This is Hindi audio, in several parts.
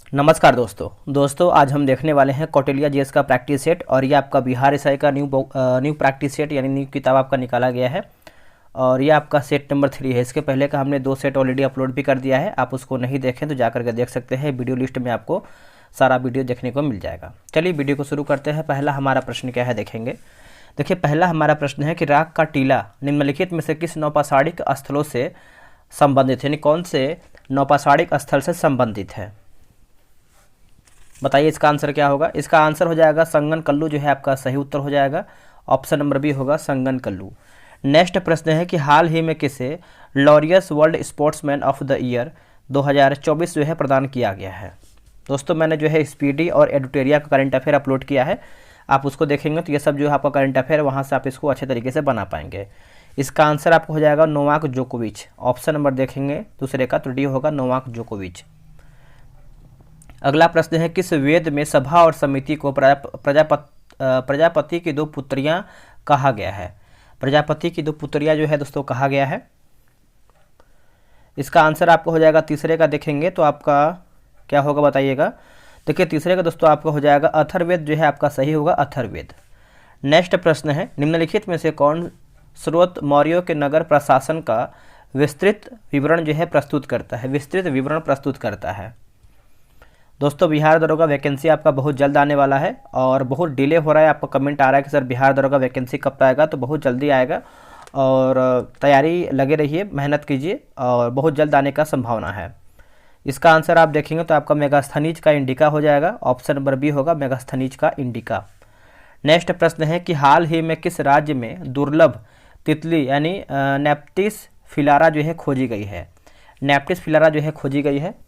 नमस्कार दोस्तों आज हम देखने वाले हैं कौटिल्य जीएस का प्रैक्टिस सेट। और ये आपका बिहार एसआई का न्यू प्रैक्टिस सेट यानी न्यू किताब आपका निकाला गया है। और ये आपका सेट नंबर 3 है। इसके पहले का हमने 2 सेट ऑलरेडी अपलोड भी कर दिया है। आप उसको नहीं देखें तो जा करके देख सकते हैं। वीडियो लिस्ट में आपको सारा वीडियो देखने को मिल जाएगा। चलिए वीडियो को शुरू करते हैं। पहला हमारा प्रश्न क्या है देखेंगे। देखिए पहला हमारा प्रश्न है कि राग का टीला निम्नलिखित में से किस नौपाषाणिक स्थलों से संबंधित है, यानी कौन से नौपाषाणिक स्थल से संबंधित है। बताइए इसका आंसर क्या होगा। इसका आंसर हो जाएगा संगन कल्लू, जो है आपका सही उत्तर हो जाएगा। ऑप्शन नंबर बी होगा संगन कल्लू। नेक्स्ट प्रश्न है कि हाल ही में किसे Laureus world sportsman of the year 2024 जो है प्रदान किया गया है। दोस्तों मैंने जो है स्पीडी और एडुटेरिया का करंट अफेयर अपलोड किया है। आप उसको देखेंगे तो ये सब जो है आपका करंट अफेयर, वहाँ से आप इसको अच्छे तरीके से बना पाएंगे। इसका आंसर आपको हो जाएगा नोवाक जोकोविच। ऑप्शन नंबर देखेंगे दूसरे का तो डी होगा नोवाक जोकोविच। अगला प्रश्न है किस वेद में सभा और समिति को प्रजापति की 2 पुत्रियां कहा गया है। प्रजापति की 2 पुत्रियां जो है दोस्तों कहा गया है। इसका आंसर आपको हो जाएगा तीसरे का देखेंगे तो आपका क्या होगा बताइएगा। देखिए तीसरे का दोस्तों आपका हो जाएगा अथर्ववेद, जो है आपका सही होगा अथर्ववेद। नेक्स्ट प्रश्न है निम्नलिखित में से कौन स्रोत मौर्यों के नगर प्रशासन का विस्तृत विवरण जो है प्रस्तुत करता है, विस्तृत विवरण प्रस्तुत करता है। दोस्तों बिहार दरोगा वैकेंसी आपका बहुत जल्द आने वाला है और बहुत डिले हो रहा है। आपको कमेंट आ रहा है कि सर बिहार दरोगा वैकेंसी कब आएगा, तो बहुत जल्दी आएगा और तैयारी लगे रहिए, मेहनत कीजिए और बहुत जल्द आने का संभावना है। इसका आंसर आप देखेंगे तो आपका मेगास्थनीज का इंडिका हो जाएगा। ऑप्शन नंबर बी होगा मेगास्थनीज का इंडिका। नेक्स्ट प्रश्न है कि हाल ही में किस राज्य में दुर्लभ तितली यानी नेप्टिस फिलारा जो है खोजी गई है। नेप्टिस फिलारा जो है खोजी गई है।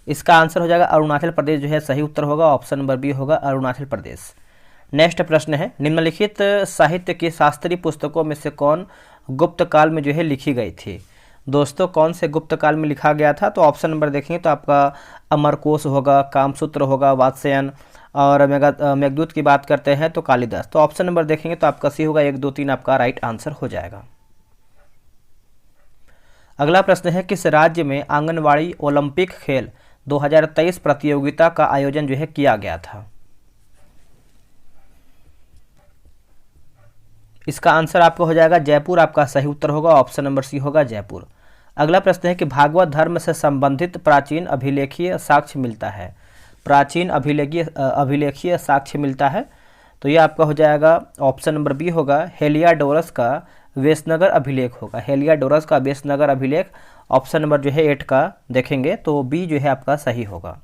इसका आंसर हो जाएगा अरुणाचल प्रदेश, जो है सही उत्तर होगा। ऑप्शन नंबर बी होगा अरुणाचल प्रदेश। नेक्स्ट प्रश्न है निम्नलिखित साहित्य की शास्त्रीय पुस्तकों में से कौन गुप्त काल में जो है लिखी गई थी। दोस्तों कौन से गुप्त काल में लिखा गया था, तो ऑप्शन नंबर देखेंगे तो आपका अमरकोश होगा, कामसूत्र होगा, वात्स्ययन, और मेघदूत की बात करते हैं तो कालिदास। तो ऑप्शन नंबर देखेंगे तो आपका सी होगा 1, 2, 3 आपका राइट आंसर हो जाएगा। अगला प्रश्न है किस राज्य में आंगनवाड़ी ओलंपिक खेल 2023 प्रतियोगिता का आयोजन जो है किया गया था। इसका आंसर आपको हो जाएगा जयपुर, आपका सही उत्तर होगा। ऑप्शन नंबर सी होगा जयपुर। अगला प्रश्न है कि भागवत धर्म से संबंधित प्राचीन अभिलेखीय साक्ष्य मिलता है। प्राचीन अभिलेखीय साक्ष्य मिलता है तो ये आपका हो जाएगा ऑप्शन नंबर बी होगा हेलियाडोरस का वेसनगर अभिलेख होगा। हेलियाडोरस का वेसनगर अभिलेख। ऑप्शन नंबर जो है 8 का देखेंगे तो बी जो है आपका सही होगा।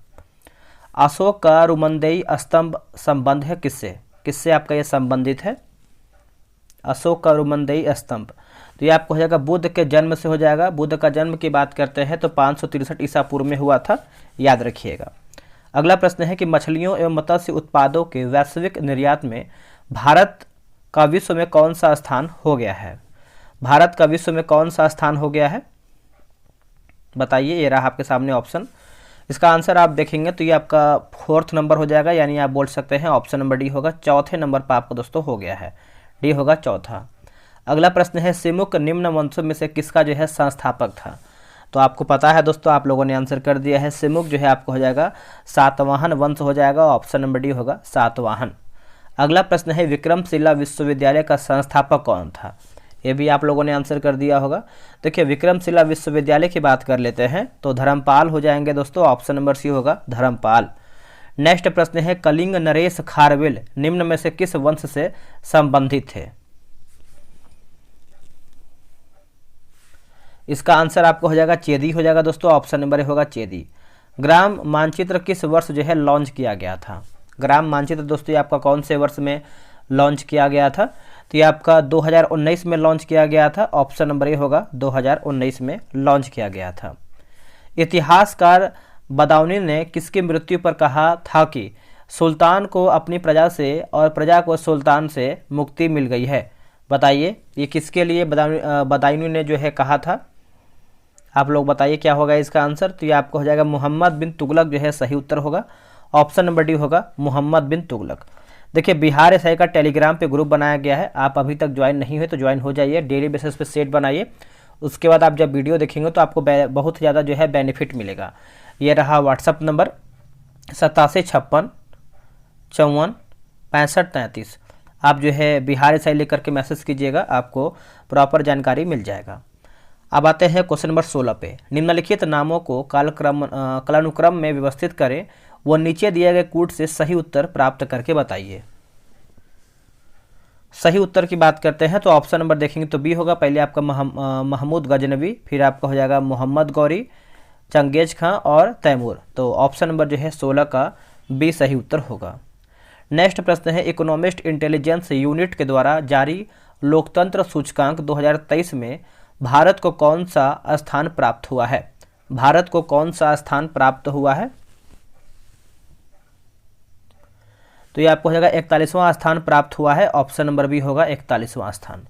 अशोक का रुमंदेई स्तंभ संबंध है किससे, किससे आपका ये संबंधित है। अशोक का रुमंदेई स्तंभ तो ये आपको हो जाएगा बुद्ध के जन्म से हो जाएगा। बुद्ध का जन्म की बात करते हैं तो 563 ईसा पूर्व में हुआ था, याद रखिएगा। अगला प्रश्न है कि मछलियों एवं मत्स्य उत्पादों के वैश्विक निर्यात में भारत का विश्व में कौन सा स्थान हो गया है। भारत का विश्व में कौन सा स्थान हो गया है बताइए। ये रहा आपके सामने ऑप्शन। इसका आंसर आप देखेंगे तो ये आपका 4th नंबर हो जाएगा, यानी आप बोल सकते हैं ऑप्शन नंबर डी होगा। 4थे नंबर पर आपका दोस्तों हो गया है, डी होगा 4था। अगला प्रश्न है सिमुक निम्न वंशों में से किसका जो है संस्थापक था। तो आपको पता है दोस्तों, आप लोगों ने आंसर कर दिया है। सिमुक जो है आपको हो जाएगा सातवाहन वंश हो जाएगा। ऑप्शन नंबर डी होगा सातवाहन। अगला प्रश्न है विक्रमशिला विश्वविद्यालय का संस्थापक कौन था। ये भी आप लोगों ने आंसर कर दिया होगा। देखिए विक्रमशिला विश्वविद्यालय की बात कर लेते हैं तो धर्मपाल हो जाएंगे दोस्तों। ऑप्शन नंबर सी होगा धर्मपाल। नेक्स्ट प्रश्न है कलिंग नरेश खारवेल निम्न में से किस वंश से संबंधित थे। इसका आंसर आपको हो जाएगा चेदी हो जाएगा दोस्तों। ऑप्शन नंबर होगा चेदी। ग्राम मानचित्र किस वर्ष जो है लॉन्च किया गया था। ग्राम मानचित्र दोस्तों ये आपका कौन से वर्ष में लॉन्च किया गया था, तो ये आपका 2019 में लॉन्च किया गया था। ऑप्शन नंबर ए होगा 2019 में लॉन्च किया गया था। इतिहासकार बदाऊनी ने किसकी मृत्यु पर कहा था कि सुल्तान को अपनी प्रजा से और प्रजा को सुल्तान से मुक्ति मिल गई है। बताइए ये किसके लिए बदाऊनी ने जो है कहा था। आप लोग बताइए क्या होगा इसका आंसर। तो ये आपको हो जाएगा मोहम्मद बिन तुगलक जो है सही उत्तर होगा। ऑप्शन नंबर डी होगा मोहम्मद बिन तुगलक। देखिए बिहार एसआई का टेलीग्राम पे ग्रुप बनाया गया है। आप अभी तक ज्वाइन नहीं हुए तो ज्वाइन हो जाइए। डेली बेसिस पे सेट बनाइए उसके बाद आप जब वीडियो देखेंगे तो आपको बहुत ज़्यादा जो है बेनिफिट मिलेगा। ये रहा व्हाट्सअप नंबर 8756546533। आप जो है बिहार SI लेकर के मैसेज कीजिएगा, आपको प्रॉपर जानकारी मिल जाएगा। अब आते हैं क्वेश्चन नंबर 16 पे। निम्नलिखित नामों को कालानुक्रम में व्यवस्थित करें व नीचे दिए गए कूट से सही उत्तर प्राप्त करके बताइए। सही उत्तर की बात करते हैं तो ऑप्शन नंबर देखेंगे तो बी होगा। पहले आपका महमूद गजनवी, फिर आपका हो जाएगा मोहम्मद गौरी, चंगेज खां और तैमूर। तो ऑप्शन नंबर जो है 16 का बी सही उत्तर होगा। नेक्स्ट प्रश्न है, इकोनॉमिस्ट इंटेलिजेंस यूनिट के द्वारा जारी लोकतंत्र सूचकांक 2023 में भारत को कौन सा स्थान प्राप्त हुआ है? भारत को कौन सा स्थान प्राप्त हुआ है? तो ये आपको हो जाएगा 41वां स्थान प्राप्त हुआ है। ऑप्शन नंबर बी होगा 41वां स्थान।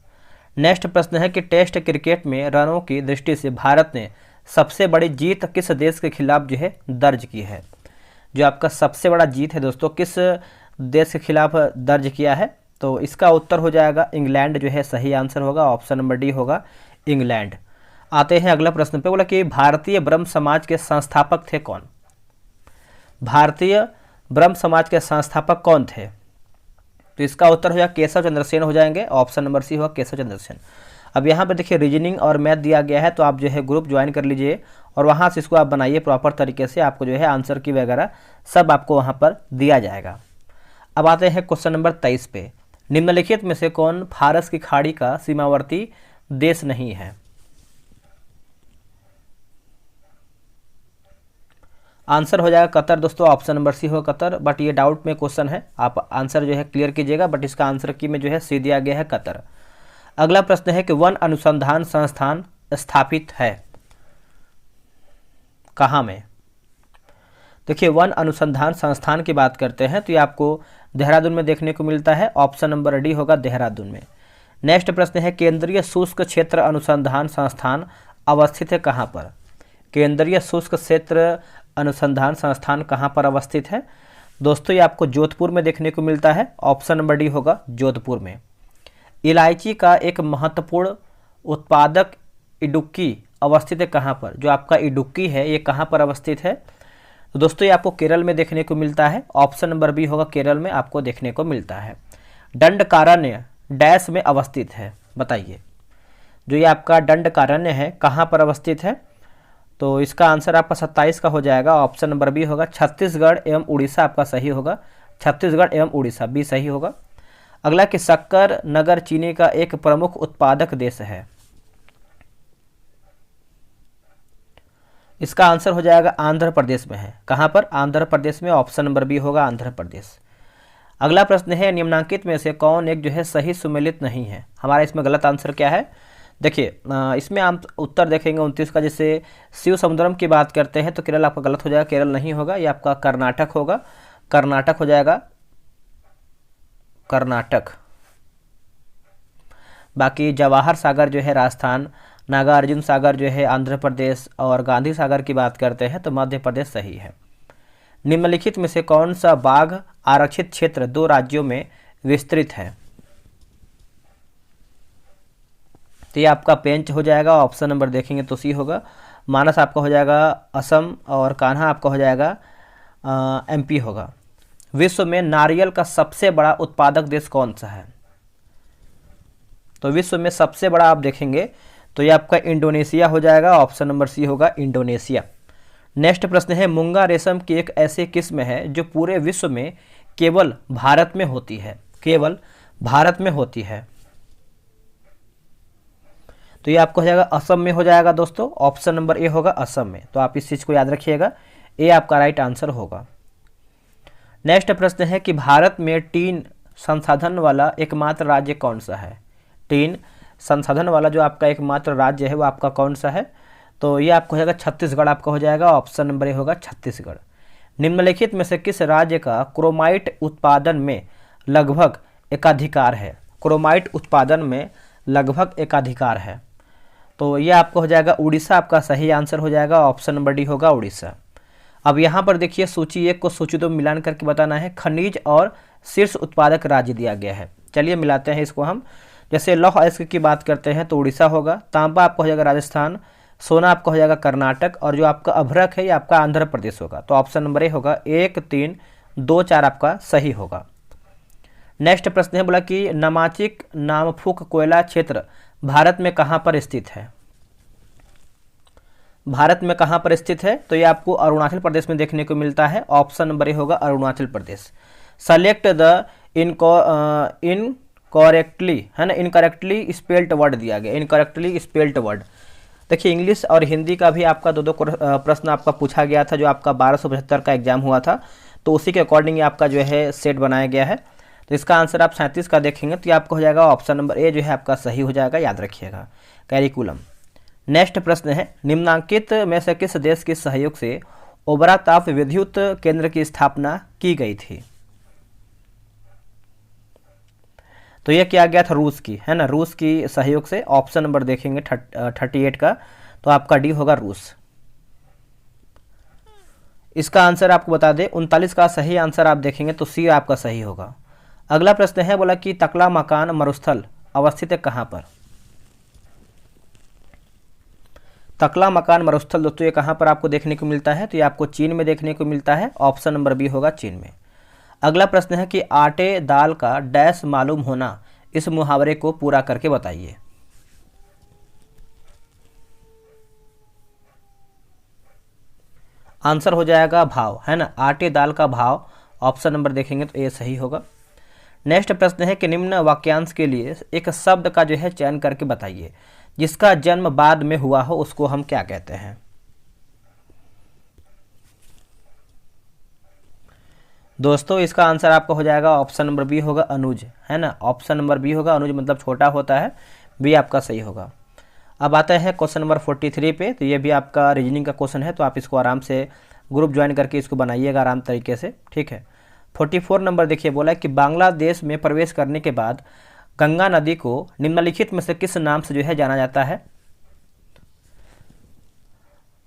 नेक्स्ट प्रश्न है कि टेस्ट क्रिकेट में रनों की दृष्टि से भारत ने सबसे बड़ी जीत किस देश के खिलाफ जो है दर्ज की है? जो आपका सबसे बड़ा जीत है दोस्तों, किस देश के खिलाफ दर्ज किया है? तो इसका उत्तर हो जाएगा इंग्लैंड जो है सही आंसर होगा। ऑप्शन नंबर डी होगा इंग्लैंड। आते हैं अगला प्रश्न पे। बोला कि भारतीय ब्रह्म समाज के संस्थापक थे कौन? भारतीय ब्रह्म समाज के संस्थापक कौन थे? तो इसका उत्तर हो जाएगा केशव चंद्र सेन हो जाएंगे। ऑप्शन नंबर सी होगा केशव चंद्र सेन। अब यहाँ पे देखिए रीजनिंग और मैथ दिया गया है, तो आप जो है ग्रुप ज्वाइन कर लीजिए और वहाँ से इसको आप बनाइए प्रॉपर तरीके से। आपको जो है आंसर की वगैरह सब आपको वहाँ पर दिया जाएगा। अब आते हैं क्वेश्चन नंबर 23 पे। निम्नलिखित में से कौन फारस की खाड़ी का सीमावर्ती देश नहीं है? आंसर हो जाएगा कतर दोस्तों। ऑप्शन नंबर सी हो कतर, बट ये डाउट में क्वेश्चन है, आप आंसर जो है क्लियर कीजिएगा। बट इसका आंसर की में जो है सी दिया गया है कतर। अगला प्रश्न है कि वन अनुसंधान संस्थान स्थापित है कहाँ में? देखिए वन अनुसंधान संस्थान की बात करते हैं तो ये आपको देहरादून में देखने को मिलता है। ऑप्शन नंबर डी होगा देहरादून में। नेक्स्ट प्रश्न है केंद्रीय शुष्क क्षेत्र अनुसंधान संस्थान अवस्थित है कहाँ पर? केंद्रीय शुष्क क्षेत्र अनुसंधान संस्थान कहाँ पर अवस्थित है? दोस्तों ये आपको जोधपुर में देखने को मिलता है। ऑप्शन नंबर डी होगा जोधपुर में। इलायची का एक महत्वपूर्ण उत्पादक इडुक्की अवस्थित है कहाँ पर? जो आपका इडुक्की है ये कहाँ पर अवस्थित है? तो दोस्तों ये आपको केरल में देखने को मिलता है। ऑप्शन नंबर बी होगा केरल में आपको देखने को मिलता है। दंडकारण्य डैश में अवस्थित है, बताइए। जो ये आपका दंडकारण्य है कहाँ पर अवस्थित है? तो इसका आंसर आपका 27 का हो जाएगा। ऑप्शन नंबर बी होगा छत्तीसगढ़ एवं उड़ीसा आपका सही होगा। छत्तीसगढ़ एवं उड़ीसा बी सही होगा। अगला कि शक्कर नगर चीनी का एक प्रमुख उत्पादक देश है। इसका आंसर हो जाएगा आंध्र प्रदेश में है। कहाँ पर? आंध्र प्रदेश में। ऑप्शन नंबर बी होगा आंध्र प्रदेश। अगला प्रश्न है निम्नलिखित में से कौन एक जो है सही सुमेलित नहीं है? हमारा इसमें गलत आंसर क्या है? देखिए इसमें आप उत्तर देखेंगे 29 का। जैसे शिव समुद्रम की बात करते हैं तो केरल आपका गलत हो जाएगा, केरल नहीं होगा, ये आपका कर्नाटक होगा। कर्नाटक हो जाएगा कर्नाटक। बाकी जवाहर सागर जो है राजस्थान, नागार्जुन सागर जो है आंध्र प्रदेश और गांधी सागर की बात करते हैं तो मध्य प्रदेश सही है। निम्नलिखित में से कौन सा बाघ आरक्षित क्षेत्र 2 राज्यों में विस्तृत है? तो ये आपका पेंच हो जाएगा। ऑप्शन नंबर देखेंगे तो सी होगा। मानस आपका हो जाएगा असम और कान्हा आपका हो जाएगा MP होगा। विश्व में नारियल का सबसे बड़ा उत्पादक देश कौन सा है? तो विश्व में सबसे बड़ा आप देखेंगे तो ये आपका इंडोनेशिया हो जाएगा। ऑप्शन नंबर सी होगा इंडोनेशिया। नेक्स्ट प्रश्न है मूंगा रेशम की एक ऐसी किस्म है जो पूरे विश्व में केवल भारत में होती है। केवल भारत में होती है। तो ये आपको हो जाएगा असम में हो जाएगा दोस्तों। ऑप्शन नंबर ए होगा असम में। तो आप इस चीज़ को याद रखिएगा, ए आपका राइट आंसर होगा। नेक्स्ट प्रश्न है कि भारत में टीन संसाधन वाला एकमात्र राज्य कौन सा है? टीन संसाधन वाला जो आपका एकमात्र राज्य है वो आपका कौन सा है? तो ये आपको हो जाएगा छत्तीसगढ़ आपका हो जाएगा। ऑप्शन नंबर ए होगा छत्तीसगढ़। निम्नलिखित में से किस राज्य का क्रोमाइट उत्पादन में लगभग एकाधिकार है? क्रोमाइट उत्पादन में लगभग एकाधिकार है। तो ये आपको हो जाएगा उड़ीसा आपका सही आंसर हो जाएगा। ऑप्शन नंबर डी होगा उड़ीसा। अब यहाँ पर देखिए सूची 1 को सूची 2 मिलान करके बताना है। खनिज और शीर्ष उत्पादक राज्य दिया गया है। चलिए मिलाते हैं इसको हम। जैसे लौह अयस्क की बात करते हैं तो उड़ीसा होगा, तांबा आपका हो जाएगा राजस्थान, सोना आपका हो जाएगा कर्नाटक, और जो आपका अभ्रक है ये आपका आंध्र प्रदेश होगा। तो ऑप्शन नंबर ए होगा 1, 3, 2, 4 आपका सही होगा। नेक्स्ट प्रश्न है, बोला कि नामाचिक नामफुक कोयला क्षेत्र भारत में कहाँ पर स्थित है? भारत में कहाँ पर स्थित है? तो ये आपको अरुणाचल प्रदेश में देखने को मिलता है। ऑप्शन नंबर ए होगा Arunachal Pradesh. Select the incorrectly, है ना, इनकरेक्टली स्पेल्ड वर्ड दिया गया, इनकरेक्टली स्पेल्ड वर्ड। देखिए इंग्लिश और हिंदी का भी आपका दो प्रश्न आपका पूछा गया था, जो आपका 1275 का एग्जाम हुआ था, तो उसी के अकॉर्डिंग आपका जो है सेट बनाया गया है। तो इसका आंसर आप 37 का देखेंगे तो ये आपका हो जाएगा ऑप्शन नंबर ए जो है आपका सही हो जाएगा, याद रखिएगा, कैरिकुलम। नेक्स्ट प्रश्न है, निम्नांकित में से किस देश के सहयोग से ओबरा ताप विद्युत केंद्र की स्थापना की गई थी? तो यह किया गया था रूस की, है ना, रूस की सहयोग से। ऑप्शन नंबर देखेंगे 38 का, तो आपका डी होगा रूस। इसका आंसर आपको बता दें 39 का सही आंसर आप देखेंगे तो सी आपका सही होगा। अगला प्रश्न है, बोला कि तकला मकान मरुस्थल अवस्थित है कहाँ पर? तकला मकान मरुस्थल दोस्तों ये कहाँ पर आपको देखने को मिलता है? तो ये आपको चीन में देखने को मिलता है। ऑप्शन नंबर बी होगा चीन में। अगला प्रश्न है कि आटे दाल का डैश मालूम होना, इस मुहावरे को पूरा करके बताइए। आंसर हो जाएगा भाव, है ना, आटे दाल का भाव। ऑप्शन नंबर देखेंगे तो ये सही होगा। नेक्स्ट प्रश्न है कि निम्न वाक्यांश के लिए एक शब्द का जो है चयन करके बताइए, जिसका जन्म बाद में हुआ हो उसको हम क्या कहते हैं? दोस्तों इसका आंसर आपका हो जाएगा ऑप्शन नंबर बी होगा अनुज, है ना, ऑप्शन नंबर बी होगा अनुज, मतलब छोटा होता है, बी आपका सही होगा। अब आते हैं क्वेश्चन नंबर 43 पे। तो ये भी आपका रीजनिंग का क्वेश्चन है, तो आप इसको आराम से ग्रुप ज्वाइन करके इसको बनाइएगा आराम तरीके से, ठीक है। 44 नंबर देखिए, बोला कि बांग्लादेश में प्रवेश करने के बाद गंगा नदी को निम्नलिखित में से किस नाम से जो है जाना जाता है?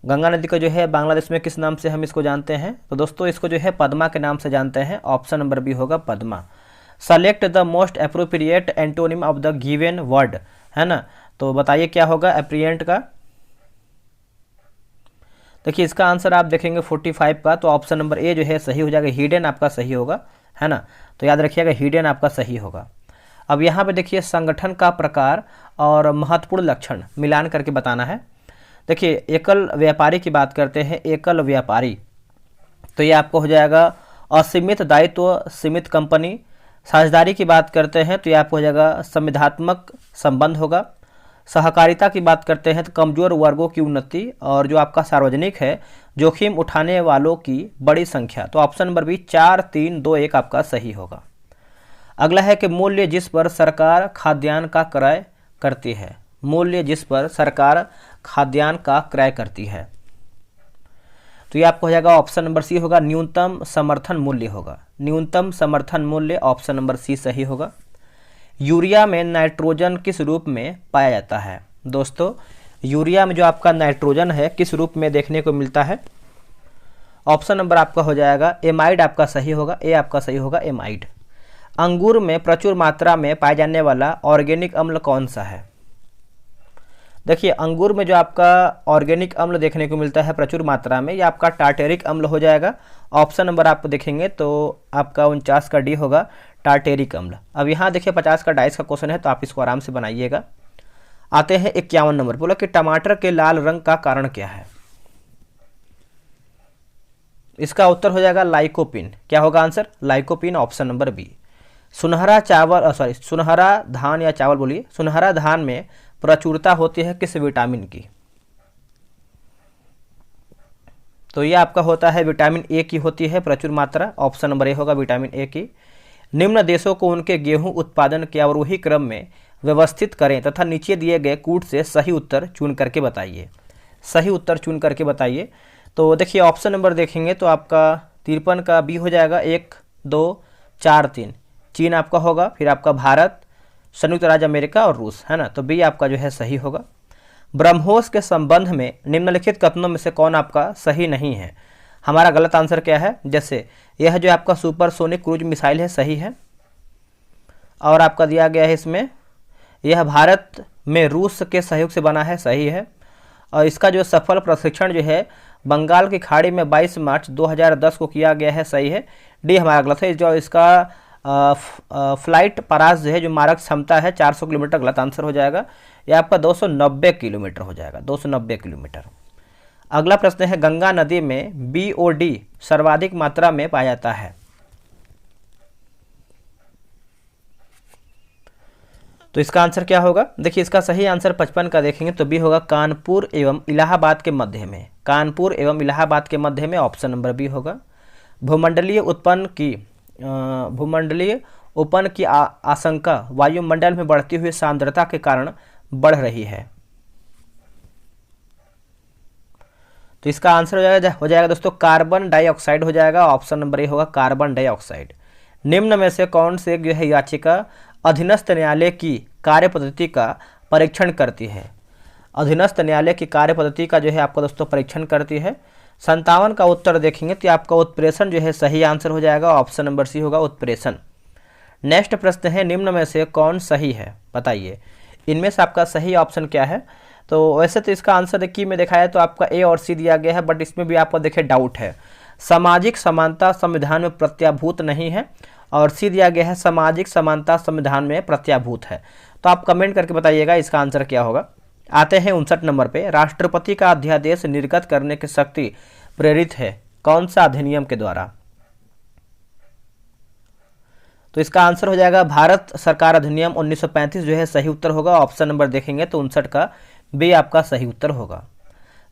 गंगा नदी को जो है बांग्लादेश में किस नाम से हम इसको जानते हैं? तो दोस्तों इसको जो है पद्मा के नाम से जानते हैं। ऑप्शन नंबर बी होगा Padma. Select the most appropriate antonym of the given word, है ना, तो बताइए क्या होगा एप्रिएंट का? देखिए इसका आंसर आप देखेंगे 45 का, तो ऑप्शन नंबर ए जो है सही हो जाएगा, हिडन आपका सही होगा, है ना, तो याद रखिएगा हिडन आपका सही होगा। अब यहाँ पे देखिए संगठन का प्रकार और महत्वपूर्ण लक्षण मिलान करके बताना है। देखिए एकल व्यापारी की बात करते हैं, एकल व्यापारी, तो ये आपको हो जाएगा असीमित दायित्व सीमित कंपनी। साझेदारी की बात करते हैं तो ये आपको हो जाएगा संविधात्मक संबंध होगा। सहकारिता की बात करते हैं तो कमजोर वर्गों की उन्नति, और जो आपका सार्वजनिक है जोखिम उठाने वालों की बड़ी संख्या। तो ऑप्शन नंबर बी 4, 3, 2, 1 आपका सही होगा। अगला है कि मूल्य जिस पर सरकार खाद्यान्न का क्रय करती है, मूल्य जिस पर सरकार खाद्यान्न का क्रय करती है, तो ये आपको हो जाएगा ऑप्शन नंबर सी होगा, न्यूनतम समर्थन मूल्य होगा, न्यूनतम समर्थन मूल्य। ऑप्शन नंबर सी सही होगा। यूरिया में नाइट्रोजन किस रूप में पाया जाता है? दोस्तों यूरिया में जो आपका नाइट्रोजन है किस रूप में देखने को मिलता है? ऑप्शन नंबर आपका हो जाएगा एमाइड आपका सही होगा, ए आपका सही होगा एमाइड। अंगूर में प्रचुर मात्रा में पाया जाने वाला ऑर्गेनिक अम्ल कौन सा है? देखिए अंगूर में जो आपका ऑर्गेनिक अम्ल देखने को मिलता है प्रचुर मात्रा में, ये आपका टार्टेरिक अम्ल हो जाएगा। ऑप्शन नंबर आप देखेंगे तो आपका 49 का डी होगा, टार्टेरिक अम्ल। अब यहाँ देखिए 50 का डाइस का क्वेश्चन है, तो आप इसको आराम से बनाइएगा। आते हैं 51 नंबर, बोला कि टमाटर के लाल रंग का कारण क्या है? इसका उत्तर हो जाएगा लाइकोपिन। क्या होगा answer? Lycopene, option number B. सुनहरा चावल सुनहरा धान या चावल बोलिए, सुनहरा धान में प्रचुरता होती है किस विटामिन की? तो ये आपका होता है विटामिन ए की होती है प्रचुर मात्रा। ऑप्शन नंबर ए होगा विटामिन ए की। निम्न देशों को उनके गेहूं उत्पादन के अवरोही क्रम में व्यवस्थित करें तथा नीचे दिए गए कूट से सही उत्तर चुन करके बताइए, सही उत्तर चुन करके बताइए। तो देखिए ऑप्शन नंबर देखेंगे तो आपका 53 का बी हो जाएगा, 1, 2, 4, 3 चीन आपका होगा, फिर आपका भारत, संयुक्त राज्य अमेरिका और रूस, है ना, तो बी आपका जो है सही होगा। ब्रह्मोस के संबंध में निम्नलिखित कथनों में से कौन आपका सही नहीं है? हमारा गलत आंसर क्या है? जैसे यह जो आपका सुपरसोनिक क्रूज मिसाइल है सही है, और आपका दिया गया है इसमें यह भारत में रूस के सहयोग से बना है, सही है। और इसका जो सफल प्रशिक्षण जो है बंगाल की खाड़ी में 22 मार्च 2010 को किया गया है, सही है। डी हमारा गलत है। जो इसका फ्लाइट परास जो है, जो मारक क्षमता है 400 किलोमीटर, गलत आंसर हो जाएगा। यह आपका 290 किलोमीटर हो जाएगा, 290 किलोमीटर। अगला प्रश्न है, गंगा नदी में BOD सर्वाधिक मात्रा में पाया जाता है। तो इसका आंसर क्या होगा? देखिए इसका सही आंसर 55 का देखेंगे तो बी होगा, कानपुर एवं इलाहाबाद के मध्य में। कानपुर एवं इलाहाबाद के मध्य में, ऑप्शन नंबर बी होगा। भूमंडलीय उपन की आशंका वायुमंडल में बढ़ती हुई सांद्रता के कारण बढ़ रही है। तो इसका आंसर हो जाएगा दोस्तों कार्बन डाइऑक्साइड हो जाएगा, ऑप्शन नंबर ए होगा कार्बन डाइऑक्साइड। निम्न में से कौन से जो है याचिका अधीनस्थ न्यायालय की कार्यपद्धति का परीक्षण करती है? अधीनस्थ न्यायालय की कार्यपद्धति का जो है आपका दोस्तों परीक्षण करती है। 57 का उत्तर देखेंगे तो आपका उत्प्रेषण जो है सही आंसर हो जाएगा, ऑप्शन नंबर सी होगा उत्प्रेषण। नेक्स्ट प्रश्न है, निम्न में से कौन सही है? बताइए इनमें से आपका सही ऑप्शन क्या है? तो वैसे तो इसका आंसर देखिए में देखा है तो आपका ए और सी दिया गया है, बट इसमें भी आपको देखिए डाउट है। सामाजिक समानता संविधान में प्रत्याभूत नहीं है, और सी दिया गया है सामाजिक समानता संविधान में प्रत्याभूत है। तो आप कमेंट करके बताइएगा इसका आंसर क्या होगा। आते हैं 59 नंबर पे, राष्ट्रपति का अध्यादेश निर्गत करने की शक्ति प्रेरित है कौन सा अधिनियम के द्वारा? तो इसका आंसर हो जाएगा भारत सरकार अधिनियम 1935 जो है सही उत्तर होगा। ऑप्शन नंबर देखेंगे तो 59 का बी आपका सही उत्तर होगा।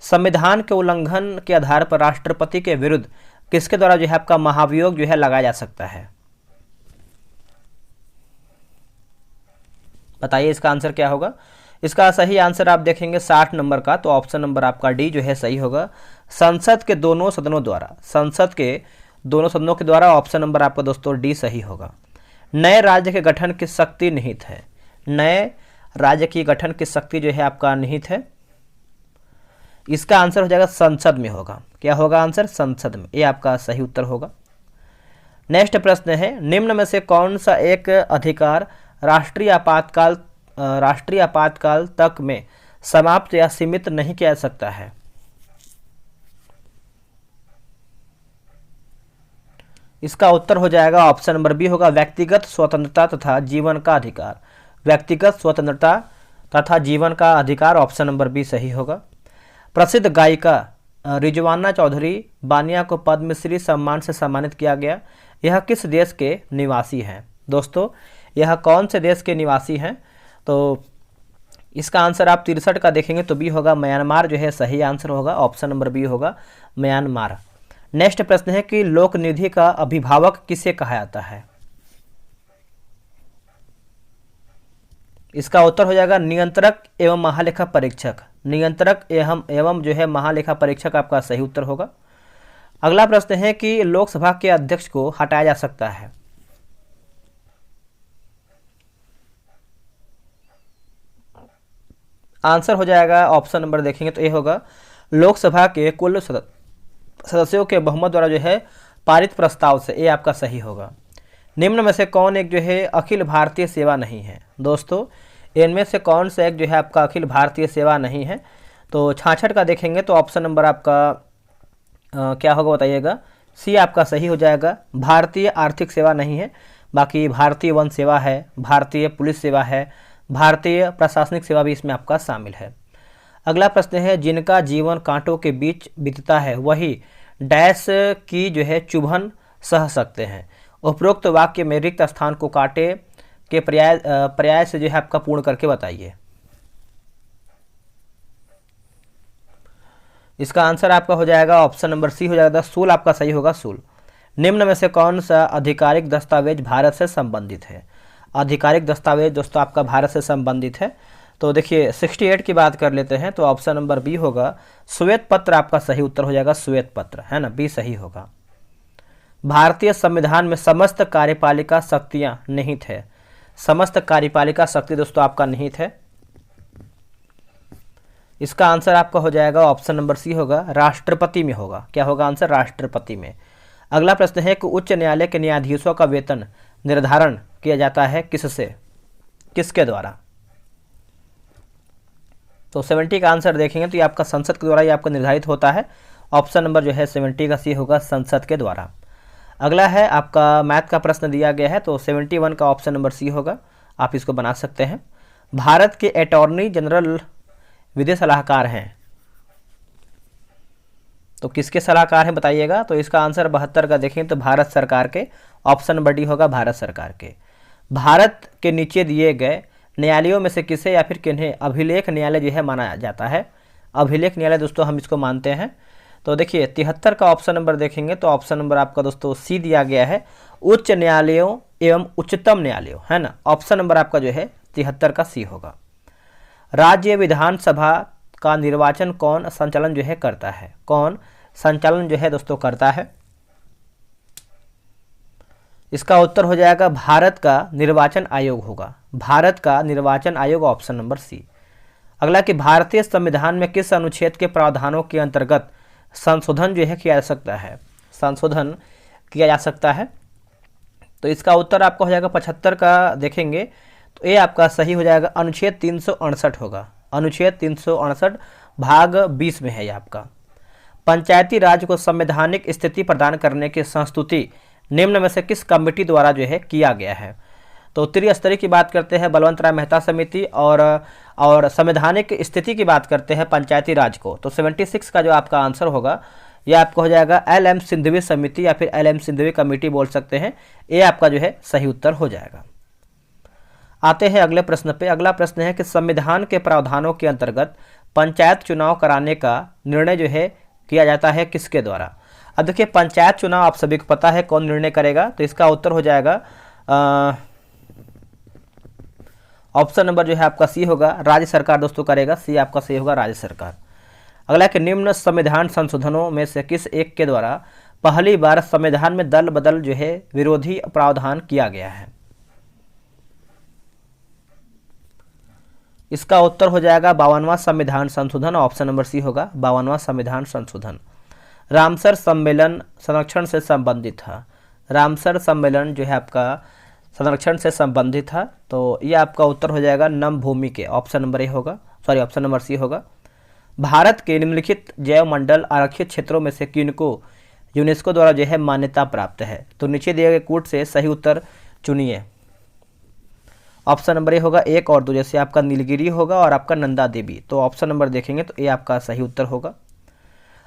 संविधान के उल्लंघन के आधार पर राष्ट्रपति के विरुद्ध किसके द्वारा जो है आपका महाभियोग जो है लगाया जा सकता है? बताइए इसका आंसर क्या होगा। इसका सही आंसर आप देखेंगे 60 नंबर का, तो ऑप्शन नंबर आपका डी जो है सही होगा। संसद के दोनों सदनों द्वारा, संसद के दोनों सदनों के द्वारा, ऑप्शन नंबर आपका दोस्तों डी सही होगा। नए राज्य के गठन की शक्ति निहित है, नए राज्य की गठन की शक्ति जो है आपका निहित है। इसका आंसर हो जाएगा संसद में होगा। क्या होगा आंसर? संसद में। ये आपका सही उत्तर होगा। नेक्स्ट प्रश्न है, निम्न में से कौन सा एक अधिकार राष्ट्रीय आपातकाल तक में समाप्त या सीमित नहीं किया जा सकता है? इसका उत्तर हो जाएगा ऑप्शन नंबर बी होगा, व्यक्तिगत स्वतंत्रता तथा जीवन का अधिकार। व्यक्तिगत स्वतंत्रता तथा जीवन का अधिकार, ऑप्शन नंबर बी सही होगा। प्रसिद्ध गायिका रिजवाना चौधरी बानिया को पद्मश्री सम्मान से सम्मानित किया गया। यह किस देश के निवासी हैं? दोस्तों यह कौन से देश के निवासी हैं? तो इसका आंसर आप 63 का देखेंगे तो बी होगा म्यांमार जो है सही आंसर होगा, ऑप्शन नंबर बी होगा म्यांमार। नेक्स्ट प्रश्न है कि लोक निधि का अभिभावक किसे कहा जाता है? इसका उत्तर हो जाएगा नियंत्रक एवं महालेखा परीक्षक। नियंत्रक एवं जो है महालेखा परीक्षक आपका सही उत्तर होगा। अगला प्रश्न है कि लोकसभा के अध्यक्ष को हटाया जा सकता है। आंसर हो जाएगा ऑप्शन नंबर देखेंगे तो ये होगा लोकसभा के कुल सदस्यों के बहुमत द्वारा जो है पारित प्रस्ताव से, ये आपका सही होगा। निम्न में से कौन एक जो है अखिल भारतीय सेवा नहीं है? दोस्तों इनमें से कौन सा एक जो है आपका अखिल भारतीय सेवा नहीं है? तो 66 का देखेंगे तो ऑप्शन नंबर आपका क्या होगा बताइएगा। सी आपका सही हो जाएगा, भारतीय आर्थिक सेवा नहीं है। बाकी भारतीय वन सेवा है, भारतीय पुलिस सेवा है, भारतीय प्रशासनिक सेवा भी इसमें आपका शामिल है। अगला प्रश्न है, जिनका जीवन कांटों के बीच बीतता है वही डैश की जो है चुभन सह सकते हैं। उपरोक्त वाक्य में रिक्त स्थान को कांटे के पर्याय से जो है आपका पूर्ण करके बताइए। इसका आंसर आपका हो जाएगा ऑप्शन नंबर सी हो जाएगा, सूल आपका सही होगा, सूल। निम्न में से कौन सा आधिकारिक दस्तावेज भारत से संबंधित है? आधिकारिक दस्तावेज दोस्तों आपका भारत से संबंधित है। तो देखिए 68 की बात कर लेते हैं तो ऑप्शन नंबर बी होगा श्वेत पत्र आपका सही उत्तर हो जाएगा, श्वेत पत्र है ना, बी सही होगा। भारतीय संविधान में समस्त कार्यपालिका शक्तियां निहित है। समस्त कार्यपालिका शक्ति दोस्तों आपका निहित है। इसका आंसर आपका हो जाएगा ऑप्शन नंबर सी होगा, राष्ट्रपति में होगा। क्या होगा आंसर? राष्ट्रपति में। अगला प्रश्न है कि उच्च न्यायालय के न्यायाधीशों का वेतन निर्धारण किया जाता है किससे? किसके द्वारा? तो 70 का आंसर देखेंगे तो ये आपका संसद के द्वारा ये आपका निर्धारित होता है। ऑप्शन नंबर जो है 70 का सी होगा, संसद के द्वारा। अगला है आपका मैथ का प्रश्न दिया गया है, तो 71 का ऑप्शन नंबर सी होगा, आप इसको बना सकते हैं। भारत के अटॉर्नी जनरल विदेश सलाहकार हैं, तो किसके सलाहकार हैं बताइएगा। तो इसका आंसर 72 का देखें तो भारत सरकार के, ऑप्शन नंबर डी होगा भारत सरकार के। भारत के नीचे दिए गए न्यायालयों में से किसे या फिर किन्हें अभिलेख न्यायालय जो है माना जाता है। अभिलेख न्यायालय दोस्तों हम इसको मानते हैं। तो देखिए 73 का ऑप्शन नंबर देखेंगे तो ऑप्शन नंबर आपका दोस्तों सी दिया गया है, उच्च न्यायालयों एवं उच्चतम न्यायालयों, है ना। ऑप्शन नंबर आपका जो है 73 का सी होगा। राज्य विधानसभा का निर्वाचन कौन संचालन जो है करता है, कौन संचालन जो है दोस्तों करता है। इसका उत्तर हो जाएगा भारत का निर्वाचन आयोग होगा, भारत का निर्वाचन आयोग, ऑप्शन नंबर सी। अगला कि भारतीय संविधान में किस अनुच्छेद के प्रावधानों के अंतर्गत संशोधन जो है किया जा सकता है, संशोधन किया जा सकता है। तो इसका उत्तर आपका हो जाएगा 75 का देखेंगे तो ये आपका सही हो जाएगा, अनुच्छेद 368 होगा, अनुच्छेद 368 भाग 20 में है ये आपका। पंचायती राज को संवैधानिक स्थिति प्रदान करने की संस्तुति निम्न में से किस कमेटी द्वारा जो है किया गया है। तो त्रिस्तरीय की बात करते हैं बलवंत राय मेहता समिति, और संवैधानिक स्थिति की बात करते हैं पंचायती राज को। तो 76 का जो आपका आंसर होगा यह आपका हो जाएगा LM सिंधवी समिति या फिर LM सिंधवी कमेटी बोल सकते हैं, ये आपका जो है सही उत्तर हो जाएगा। आते हैं अगले प्रश्न पे। अगला प्रश्न है कि संविधान के प्रावधानों के अंतर्गत पंचायत चुनाव कराने का निर्णय जो है किया जाता है किसके द्वारा। अब देखिए पंचायत चुनाव आप सभी को पता है कौन निर्णय करेगा, तो इसका उत्तर हो जाएगा ऑप्शन नंबर जो है आपका सी होगा, राज्य सरकार दोस्तों करेगा, सी आपका सही होगा, राज्य सरकार। अगला कि निम्न संविधान संशोधनों में से किस एक के द्वारा पहली बार संविधान में दल बदल जो है विरोधी प्रावधान किया गया है। इसका उत्तर हो जाएगा 52वां संविधान संशोधन, ऑप्शन नंबर सी होगा, 52वां संविधान संशोधन। रामसर सम्मेलन संरक्षण से संबंधित था, रामसर सम्मेलन जो है आपका संरक्षण से संबंधित था, तो ये आपका उत्तर हो जाएगा नम भूमि के, ऑप्शन नंबर ए होगा, सॉरी ऑप्शन नंबर सी होगा। भारत के निम्नलिखित जैव मंडल आरक्षित क्षेत्रों में से किनको यूनेस्को द्वारा जो है मान्यता प्राप्त है। तो नीचे दिए गए कूट से सही उत्तर चुनिए। ऑप्शन नंबर ए होगा 1 और 2, जैसे आपका नीलगिरी होगा और आपका नंदा देवी। तो ऑप्शन नंबर देखेंगे तो ये आपका सही उत्तर होगा।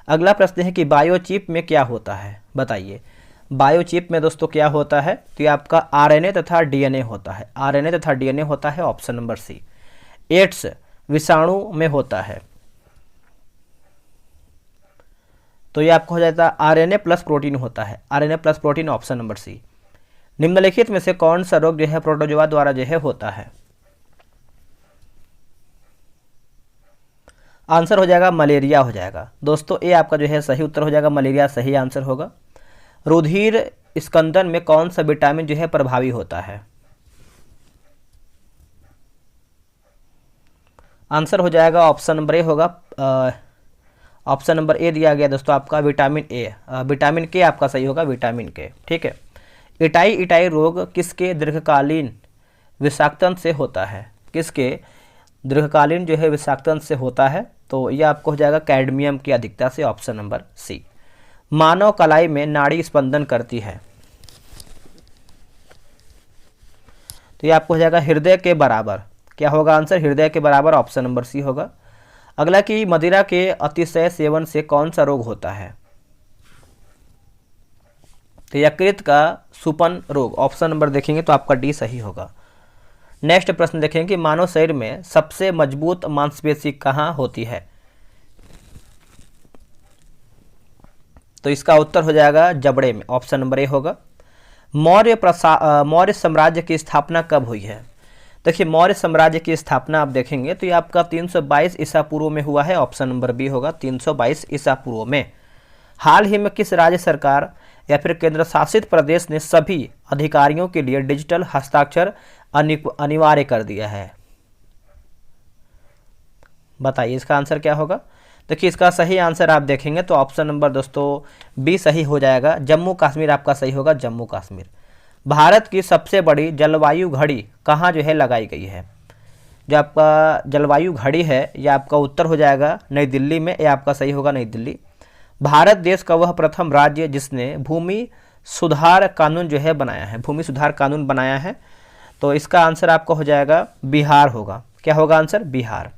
अगला प्रश्न है कि बायोचिप में क्या होता है, बताइए। बायोचिप में दोस्तों क्या होता है, तो ये आपका RNA तथा DNA होता है, RNA तथा DNA होता है, ऑप्शन नंबर सी। एड्स विषाणु में होता है, तो ये आपको हो जाता है RNA प्लस प्रोटीन होता है, RNA plus protein, option number C. निम्नलिखित में से कौन सा रोग जो है प्रोटोजोआ द्वारा जो है होता है। आंसर हो जाएगा मलेरिया हो जाएगा दोस्तों, ये आपका जो है सही उत्तर हो जाएगा, मलेरिया सही आंसर होगा। रुधिर स्कंदन में कौन सा विटामिन जो है प्रभावी होता है। आंसर हो जाएगा ऑप्शन नंबर ए होगा, ऑप्शन नंबर ए दिया गया दोस्तों आपका विटामिन ए, विटामिन के आपका सही होगा, विटामिन के, ठीक है। इटाई रोग किसके दीर्घकालीन विषाक्तन से होता है, किसके दीर्घकालीन जो है विषाक्तन से होता है, तो यह आपको हो जाएगा कैडमियम की अधिकता से, ऑप्शन नंबर सी। मानव कलाई में नाड़ी स्पंदन करती है, तो यह आपको हो जाएगा हृदय के बराबर, क्या होगा आंसर, हृदय के बराबर, ऑप्शन नंबर सी होगा। अगला कि मदिरा के अतिशय सेवन से कौन सा रोग होता है, तो यकृत का सुपन रोग, ऑप्शन नंबर देखेंगे तो आपका डी सही होगा। नेक्स्ट प्रश्न देखेंगे कि मानव शरीर में सबसे मजबूत मांसपेशी कहाँ होती है, तो इसका उत्तर हो जाएगा जबड़े में, ऑप्शन नंबर ए होगा। मौर्य साम्राज्य की स्थापना कब हुई है। देखिए मौर्य साम्राज्य की स्थापना आप देखेंगे तो ये आपका 322 ईसा पूर्व में हुआ है, ऑप्शन नंबर बी होगा, 322 ईसा पूर्व में। हाल ही में किस राज्य सरकार या फिर केंद्र शासित प्रदेश ने सभी अधिकारियों के लिए डिजिटल हस्ताक्षर अनिवार्य कर दिया है, बताइए इसका आंसर क्या होगा। देखिए इसका सही आंसर आप देखेंगे तो ऑप्शन नंबर दोस्तों बी सही हो जाएगा, जम्मू कश्मीर आपका सही होगा, जम्मू कश्मीर। भारत की सबसे बड़ी जलवायु घड़ी कहाँ जो है लगाई गई है। जो आपका जलवायु घड़ी है यह आपका उत्तर हो जाएगा नई दिल्ली में, यह आपका सही होगा नई दिल्ली। भारत देश का वह प्रथम राज्य जिसने भूमि सुधार कानून जो है बनाया है, भूमि सुधार कानून बनाया है, तो इसका आंसर आपका हो जाएगा बिहार होगा। क्या होगा आंसर? बिहार।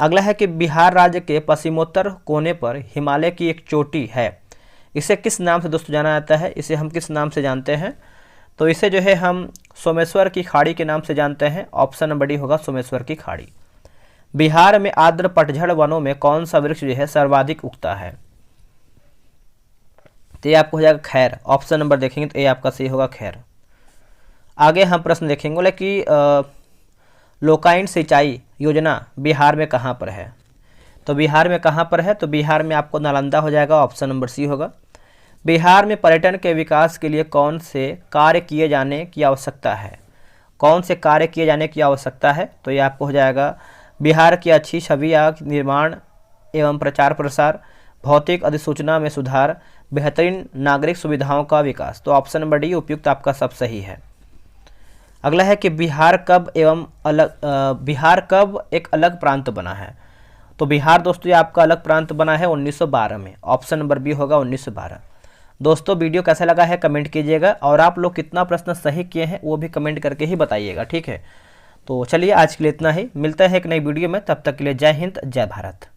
अगला है कि बिहार राज्य के पश्चिमोत्तर कोने पर हिमालय की एक चोटी है, इसे किस नाम से दोस्तों जाना जाता है? इसे हम किस नाम से जानते हैं? तो इसे जो है हम सोमेश्वर की खाड़ी के नाम से जानते हैं। ऑप्शन नंबर डी होगा सोमेश्वर की खाड़ी। बिहार में आर्द्र पतझड़ वनों में कौन सा वृक्ष जो है सर्वाधिक उगता है? तो ये आपको हो जाएगा खैर। ऑप्शन नंबर देखेंगे तो ये आपका सही होगा खैर। आगे हम प्रश्न देखेंगे, बोले कि लोकाइन सिंचाई योजना बिहार में कहाँ पर है? तो बिहार में कहाँ पर है? तो बिहार में आपको नालंदा हो जाएगा। ऑप्शन नंबर सी होगा। बिहार में पर्यटन के विकास के लिए कौन से कार्य किए जाने की आवश्यकता है? कौन से कार्य किए जाने की आवश्यकता है? तो ये आपको हो जाएगा बिहार की अच्छी छवि का निर्माण एवं प्रचार प्रसार, भौतिक अधिसूचना में सुधार, बेहतरीन नागरिक सुविधाओं का विकास। तो ऑप्शन नंबर डी उपयुक्त आपका सब सही है। अगला है कि बिहार कब एक अलग प्रांत बना है? तो बिहार दोस्तों ये आपका अलग प्रांत बना है 1912 में। ऑप्शन नंबर बी होगा 1912। दोस्तों वीडियो कैसा लगा है कमेंट कीजिएगा, और आप लोग कितना प्रश्न सही किए हैं वो भी कमेंट करके ही बताइएगा, ठीक है। तो चलिए आज के लिए इतना ही, मिलते हैं एक नई वीडियो में, तब तक के लिए जय हिंद जय भारत।